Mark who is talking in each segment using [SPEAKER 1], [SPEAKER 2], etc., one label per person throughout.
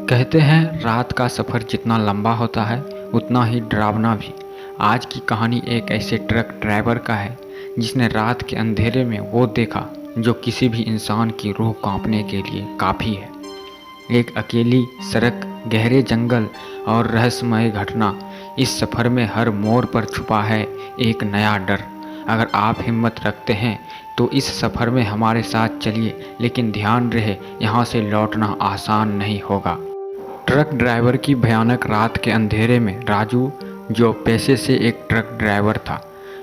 [SPEAKER 1] कहते हैं रात का सफ़र जितना लंबा होता है उतना ही डरावना भी। आज की कहानी एक ऐसे ट्रक ड्राइवर का है जिसने रात के अंधेरे में वो देखा जो किसी भी इंसान की रूह कांपने के लिए काफ़ी है। एक अकेली सड़क, गहरे जंगल और रहस्यमय घटना। इस सफ़र में हर मोड़ पर छुपा है एक नया डर। अगर आप हिम्मत रखते हैं तो इस सफ़र में हमारे साथ चलिए, लेकिन ध्यान रहे यहाँ से लौटना आसान नहीं होगा। ट्रक ड्राइवर की भयानक रात के अंधेरे में राजू, जो पेशे से एक ट्रक ड्राइवर था,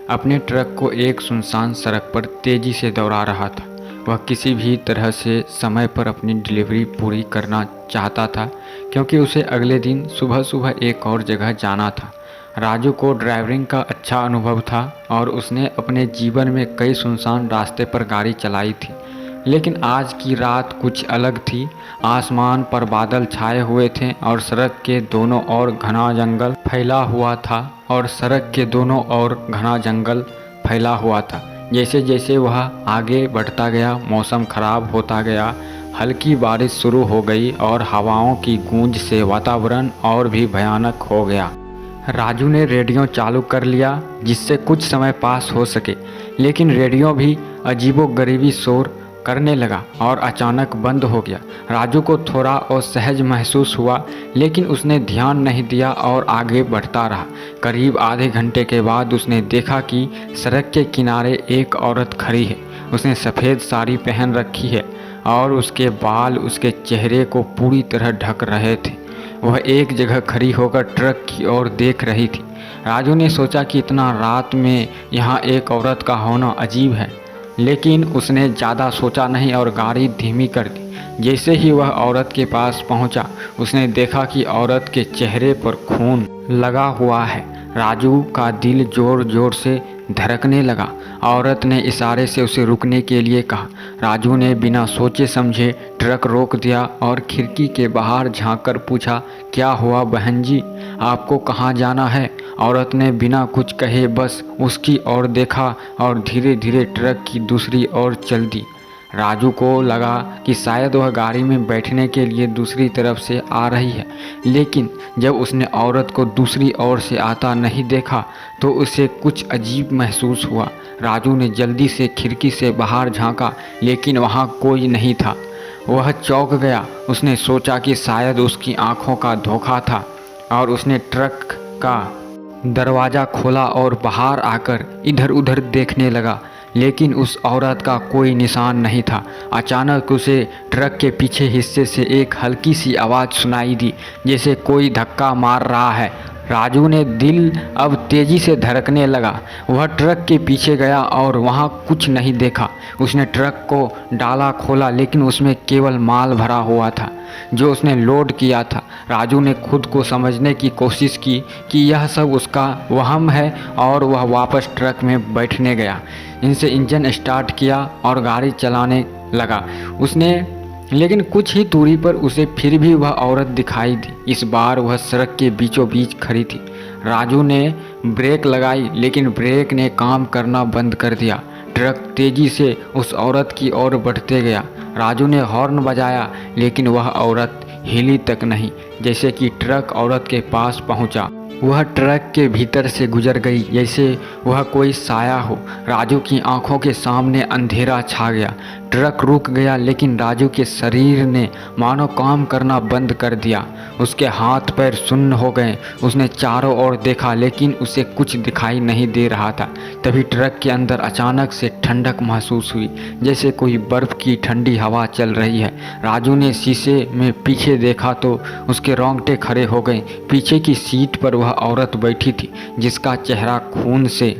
[SPEAKER 1] अपने ट्रक को एक सुनसान सड़क पर तेज़ी से दौड़ा रहा था। वह किसी भी तरह से समय पर अपनी डिलीवरी पूरी करना चाहता था, क्योंकि उसे अगले दिन सुबह सुबह एक और जगह जाना था। राजू को ड्राइविंग का अच्छा अनुभव था और उसने अपने जीवन में कई सुनसान रास्ते पर गाड़ी चलाई थी, लेकिन आज की रात कुछ अलग थी। आसमान पर बादल छाए हुए थे और सड़क के दोनों ओर घना जंगल फैला हुआ था। जैसे जैसे वह आगे बढ़ता गया, मौसम खराब होता गया। हल्की बारिश शुरू हो गई और हवाओं की गूंज से वातावरण और भी भयानक हो गया। राजू ने रेडियो चालू कर लिया जिससे कुछ समय पास हो सके, लेकिन रेडियो भी अजीबोगरीबी शोर करने लगा और अचानक बंद हो गया। राजू को थोड़ा असहज महसूस हुआ, लेकिन उसने ध्यान नहीं दिया और आगे बढ़ता रहा। करीब आधे घंटे के बाद उसने देखा कि सड़क के किनारे एक औरत खड़ी है। उसने सफ़ेद साड़ी पहन रखी है और उसके बाल उसके चेहरे को पूरी तरह ढक रहे थे। वह एक जगह खड़ी होकर ट्रक की ओर देख रही थी। राजू ने सोचा कि इतना रात में यहाँ एक औरत का होना अजीब है, लेकिन उसने ज़्यादा सोचा नहीं और गाड़ी धीमी कर दी। जैसे ही वह औरत के पास पहुंचा, उसने देखा कि औरत के चेहरे पर खून लगा हुआ है। राजू का दिल ज़ोर ज़ोर से धड़कने लगा। औरत ने इशारे से उसे रुकने के लिए कहा। राजू ने बिना सोचे समझे ट्रक रोक दिया और खिड़की के बाहर झांककर पूछा, क्या हुआ बहन जी, आपको कहाँ जाना है? औरत ने बिना कुछ कहे बस उसकी ओर देखा और धीरे धीरे ट्रक की दूसरी ओर चल दी। राजू को लगा कि शायद वह गाड़ी में बैठने के लिए दूसरी तरफ से आ रही है, लेकिन जब उसने औरत को दूसरी ओर से आता नहीं देखा तो उसे कुछ अजीब महसूस हुआ। राजू ने जल्दी से खिड़की से बाहर झांका, लेकिन वहाँ कोई नहीं था। वह चौंक गया। उसने सोचा कि शायद उसकी आंखों का धोखा था और उसने ट्रक का दरवाज़ा खोला और बाहर आकर इधर उधर देखने लगा, लेकिन उस औरत का कोई निशान नहीं था। अचानक उसे ट्रक के पीछे हिस्से से एक हल्की सी आवाज़ सुनाई दी, जैसे कोई धक्का मार रहा है। राजू ने दिल अब तेज़ी से धड़कने लगा। वह ट्रक के पीछे गया और वहाँ कुछ नहीं देखा। उसने ट्रक को डाला खोला, लेकिन उसमें केवल माल भरा हुआ था जो उसने लोड किया था। राजू ने खुद को समझने की कोशिश की कि यह सब उसका वहम है और वह वापस ट्रक में बैठने गया। इनसे इंजन स्टार्ट किया और गाड़ी चलाने लगा। लेकिन कुछ ही दूरी पर उसे फिर भी वह औरत दिखाई दी। इस बार वह सड़क के बीचों बीच खड़ी थी। राजू ने ब्रेक लगाई, लेकिन ब्रेक ने काम करना बंद कर दिया। ट्रक तेज़ी से उस औरत की ओर बढ़ते गया। राजू ने हॉर्न बजाया, लेकिन वह औरत हिली तक नहीं। जैसे कि ट्रक औरत के पास पहुंचा, वह ट्रक के भीतर से गुजर गई जैसे वह कोई साया हो। राजू की आंखों के सामने अंधेरा छा गया। ट्रक रुक गया, लेकिन राजू के शरीर ने मानो काम करना बंद कर दिया। उसके हाथ पैर सुन्न हो गए। उसने चारों ओर देखा, लेकिन उसे कुछ दिखाई नहीं दे रहा था। तभी ट्रक के अंदर अचानक से ठंडक महसूस हुई, जैसे कोई बर्फ़ की ठंडी हवा चल रही है। राजू ने शीशे में पीछे देखा तो उसके रोंगटे खड़े हो गए। पीछे की सीट पर वह औरत बैठी थी, जिसका चेहरा खून से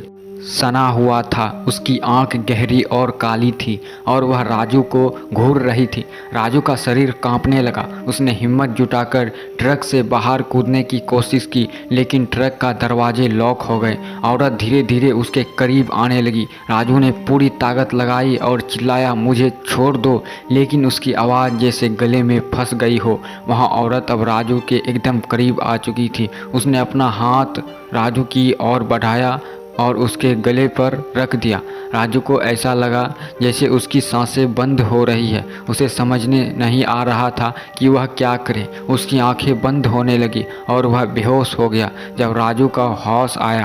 [SPEAKER 1] सना हुआ था। उसकी आंख गहरी और काली थी और वह राजू को घूर रही थी। राजू का शरीर कांपने लगा। उसने हिम्मत जुटाकर ट्रक से बाहर कूदने की कोशिश की, लेकिन ट्रक का दरवाजे लॉक हो गए। औरत धीरे धीरे उसके करीब आने लगी। राजू ने पूरी ताकत लगाई और चिल्लाया, मुझे छोड़ दो, लेकिन उसकी आवाज़ जैसे गले में फंस गई हो। वहाँ औरत अब राजू के एकदम करीब आ चुकी थी। उसने अपना हाथ राजू की ओर बढ़ाया और उसके गले पर रख दिया। राजू को ऐसा लगा जैसे उसकी सांसें बंद हो रही है। उसे समझने नहीं आ रहा था कि वह क्या करे। उसकी आंखें बंद होने लगी और वह बेहोश हो गया। जब राजू का होश आया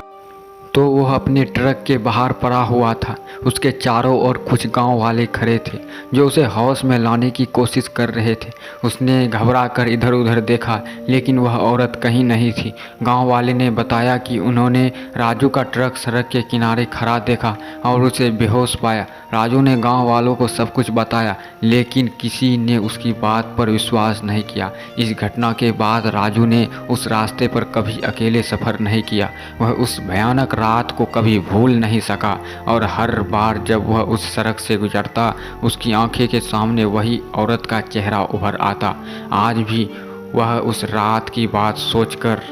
[SPEAKER 1] तो वह अपने ट्रक के बाहर पड़ा हुआ था। उसके चारों ओर कुछ गांव वाले खड़े थे जो उसे होश में लाने की कोशिश कर रहे थे। उसने घबरा कर इधर उधर देखा लेकिन वह औरत कहीं नहीं थी। गांव वाले ने बताया कि उन्होंने राजू का ट्रक सड़क के किनारे खड़ा देखा और उसे बेहोश पाया। राजू ने गांव वालों को सब कुछ बताया लेकिन किसी ने उसकी बात पर विश्वास नहीं किया। इस घटना के बाद राजू ने उस रास्ते पर कभी अकेले सफ़र नहीं किया। वह उस भयानक रात को कभी भूल नहीं सका और हर बार जब वह उस सड़क से गुजरता उसकी आंखें के सामने वही औरत का चेहरा उभर आता। आज भी वह उस रात की बात सोचकर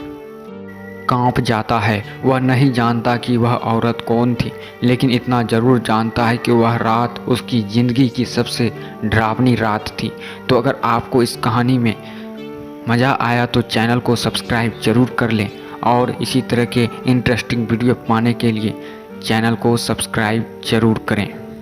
[SPEAKER 1] कांप जाता है। वह नहीं जानता कि वह औरत कौन थी लेकिन इतना ज़रूर जानता है कि वह रात उसकी ज़िंदगी की सबसे डरावनी रात थी। तो अगर आपको इस कहानी में मज़ा आया तो चैनल को सब्सक्राइब ज़रूर कर लें और इसी तरह के इंटरेस्टिंग वीडियो पाने के लिए चैनल को सब्सक्राइब ज़रूर करें।